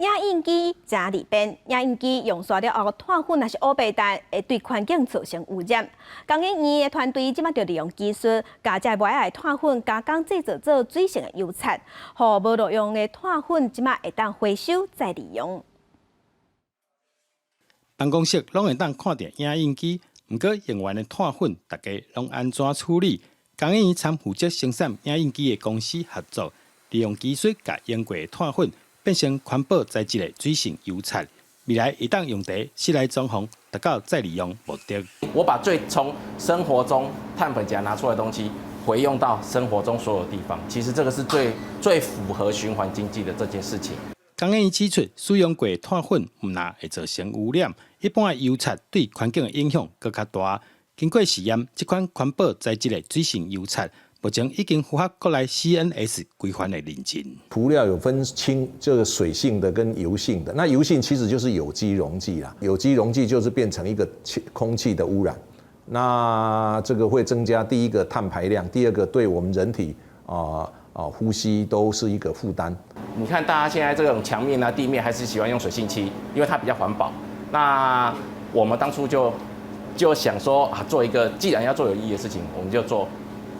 影印机真利便，影印机用刷了后，碳粉若是乌白蛋，会对环境造成污染。工研院的团队即马就利用技术，将这歪矮碳粉加工制造做水性的油漆，互无路用的碳粉即马会当回收再利用。办公室拢会当看到影印机，不过用完的碳粉，大家拢安怎处理？工研院参负责生产影印机的公司合作，利用技术把用过的碳粉变成环保材质的水性油漆，未来一旦用在室内装潢，达到再利用目的。我把从生活中碳粉夹拿出来的东西回用到生活中所有地方，其实这个是最符合循环经济的这件事情。工研院指出，使用过的碳粉唔但会造成污染，一般的油漆对环境的影响更加大。经过试验，这款环保材质的水性油漆，目前已经符合国内 CNS 规范的认证。涂料有分清这个水性的跟油性的，那油性其实就是有机溶剂啦，有机溶剂就是变成一个空气的污染，那这个会增加第一个碳排量，第二个对我们人体呼吸都是一个负担。你看大家现在这种墙面啊、地面还是喜欢用水性漆，因为它比较环保。那我们当初就想说做一个既然要做有意义的事情，我们就做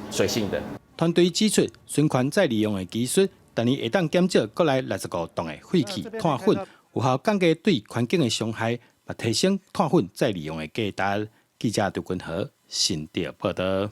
水性的。团队指出，循环再利用的技术，但是会当减少国内65吨的废气碳粉，有效降低对环境的伤害，也提升碳粉再利用的价值。记者杜君和新店报道。